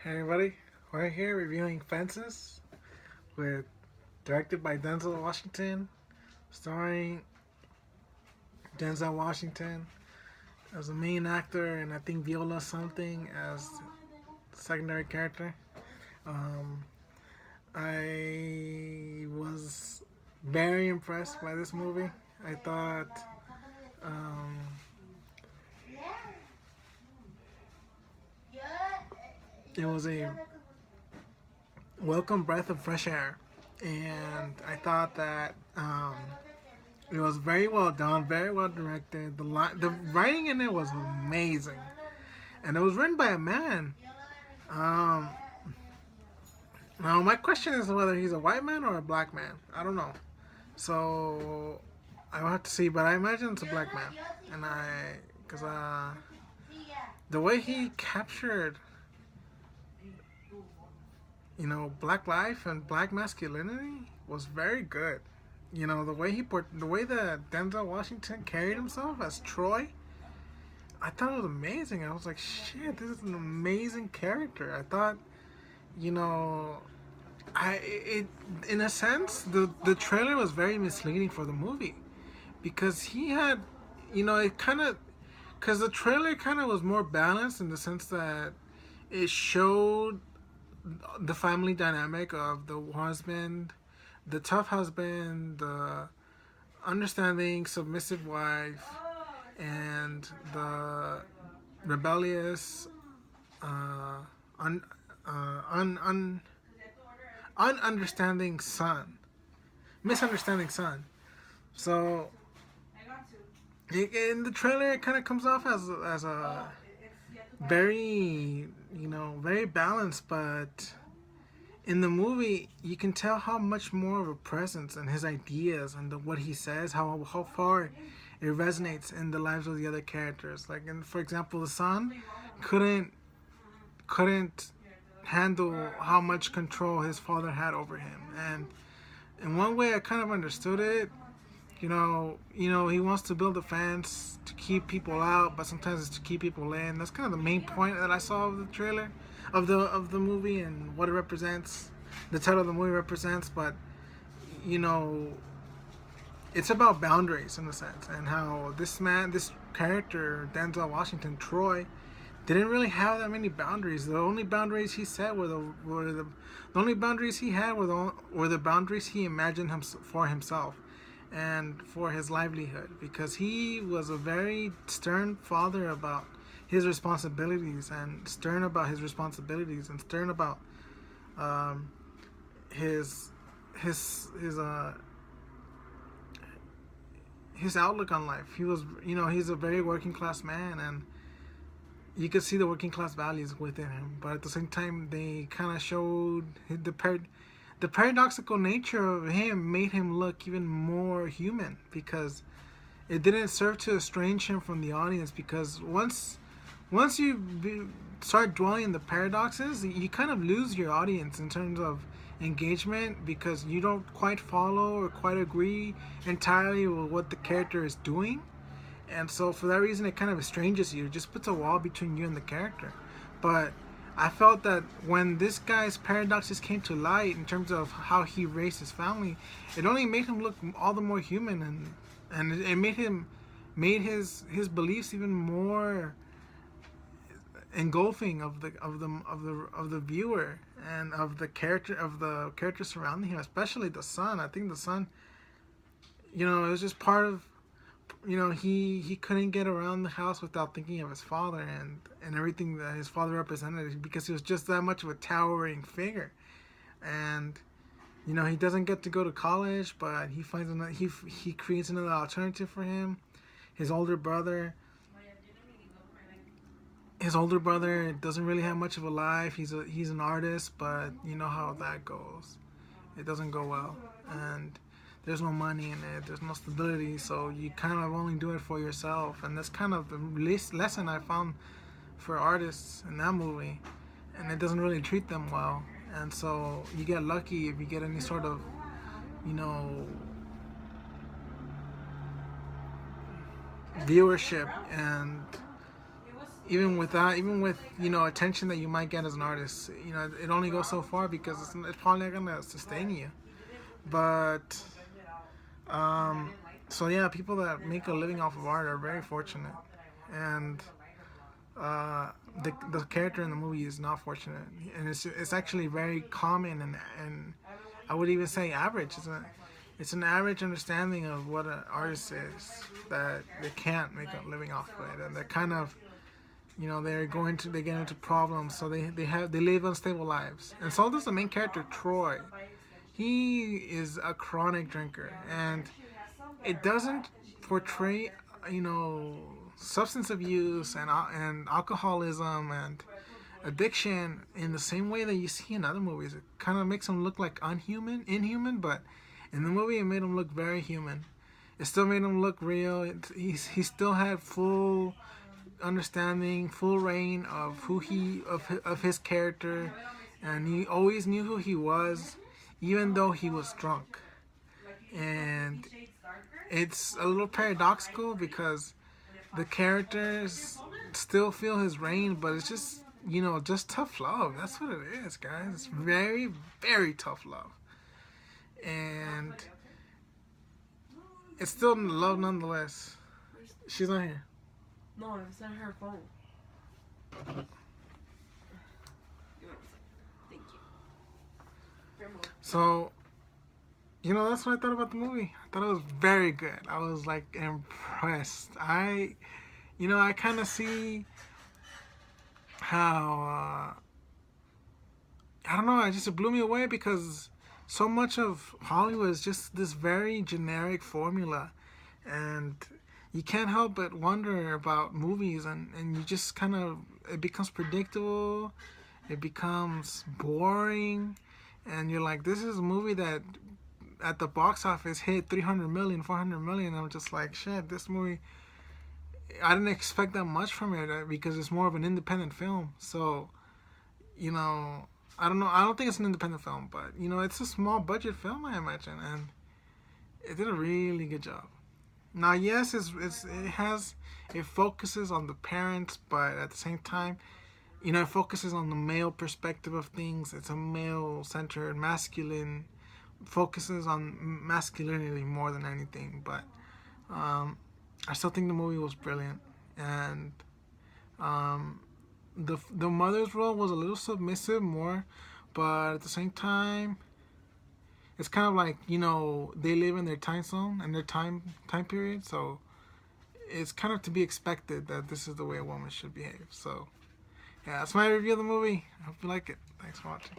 Hey everybody, we're here reviewing Fences with directed by Denzel Washington, starring Denzel Washington as the main actor, and I think Viola something as the secondary character. Um, I was very impressed by this movie. I thought um, it was a welcome breath of fresh air, and I thought that it was very well done, very well directed. The writing in it was amazing, and it was written by a man. Um, Now my question is whether he's a white man or a black man. I don't know, so I will have to see. But I imagine it's a black man, and because the way he captured, black life and black masculinity was very good. The way that Denzel Washington carried himself as Troy, I thought it was amazing. I was like, shit, this is an amazing character. I thought, you know, I it in a sense the trailer was very misleading for the movie because he had, it kind of because the trailer kind of was more balanced in the sense that it showed the family dynamic of the husband, the tough husband, the understanding, submissive wife, and the rebellious, uh, un, ununderstanding son, misunderstanding son. So in the trailer, it kind of comes off as a very very balanced, but in the movie, you can tell how much more of a presence and his ideas and what he says, how far it resonates in the lives of the other characters. Like, for example, the son couldn't couldn't handle how much control his father had over him, and in one way, I kind of understood it. He wants to build a fence to keep people out, but sometimes it's to keep people in. That's kind of the main point that I saw of the trailer, of the movie, and what it represents. The title of the movie represents, but you know, it's about boundaries in a sense, and how this character, Denzel Washington, Troy, didn't really have that many boundaries. The only boundaries he set the only boundaries he had were the boundaries he imagined for himself and for his livelihood, because he was a very stern father about his responsibilities, and stern about um, his his his uh his outlook on life. He's a very working class man, and you could see the working class values within him. But at the same time, they kind of showed the paradoxical nature of him made him look even more human, because it didn't serve to estrange him from the audience. Because once you start dwelling in the paradoxes, you kind of lose your audience in terms of engagement, because you don't quite follow or quite agree entirely with what the character is doing. And so for that reason, it kind of estranges you. It just puts a wall between you and the character. But I felt that when this guy's paradoxes came to light in terms of how he raised his family, it only made him look all the more human, and it made his beliefs even more engulfing of the viewer, and of the character surrounding him, especially the son. I think the son, it was just part of, he couldn't get around the house without thinking of his father, and everything that his father represented, because he was just that much of a towering figure. And he doesn't get to go to college, but he finds he creates another alternative for him. His older brother doesn't really have much of a life. He's an artist, but you know how that goes. It doesn't go well, and there's no money in it. There's no stability, so you kind of only do it for yourself. And that's kind of the lesson I found for artists in that movie. And it doesn't really treat them well. And so you get lucky if you get any sort of, viewership, and even with attention that you might get as an artist, it only goes so far because it's probably not gonna sustain you. But so yeah, people that make a living off of art are very fortunate, and uh, the character in the movie is not fortunate, and it's actually very common, and I would even say average. It's an average understanding of what an artist is, that they can't make a living off of it, and they're kind of they get into problems, so they live unstable lives, and so does the main character Troy. He is a chronic drinker, and it doesn't portray you know substance abuse and alcoholism and addiction in the same way that you see in other movies. It kind of makes him look like inhuman, but in the movie it made him look very human. It still made him look real. He still had full understanding, full reign of of his character, and he always knew who he was, even though he was drunk. And it's a little paradoxical because the characters still feel his reign, but it's just just tough love. That's what it is, guys. It's very, very tough love, and it's still love nonetheless. She's not here. No, it's not her phone. Thank you. So, that's what I thought about the movie. I thought it was very good. I was like impressed. I kind of see how I don't know. It blew me away because so much of Hollywood is just this very generic formula, and you can't help but wonder about movies, and you just it becomes predictable, it becomes boring, and you're like, this is a movie that at the box office hit 300 million, 400 million. I'm just like, shit, this movie, I didn't expect that much from it because it's more of an independent film. So, I don't know. I don't think it's an independent film, but, it's a small budget film, I imagine, and it did a really good job. Now, yes, it focuses on the parents, but at the same time, it focuses on the male perspective of things. It's a male-centered, masculine, focuses on masculinity more than anything. But I still think the movie was brilliant, and the mother's role was a little submissive more, but at the same time, it's kind of like, they live in their time zone and their time period, so it's kind of to be expected that this is the way a woman should behave. So, yeah, that's my review of the movie. I hope you like it. Thanks for watching.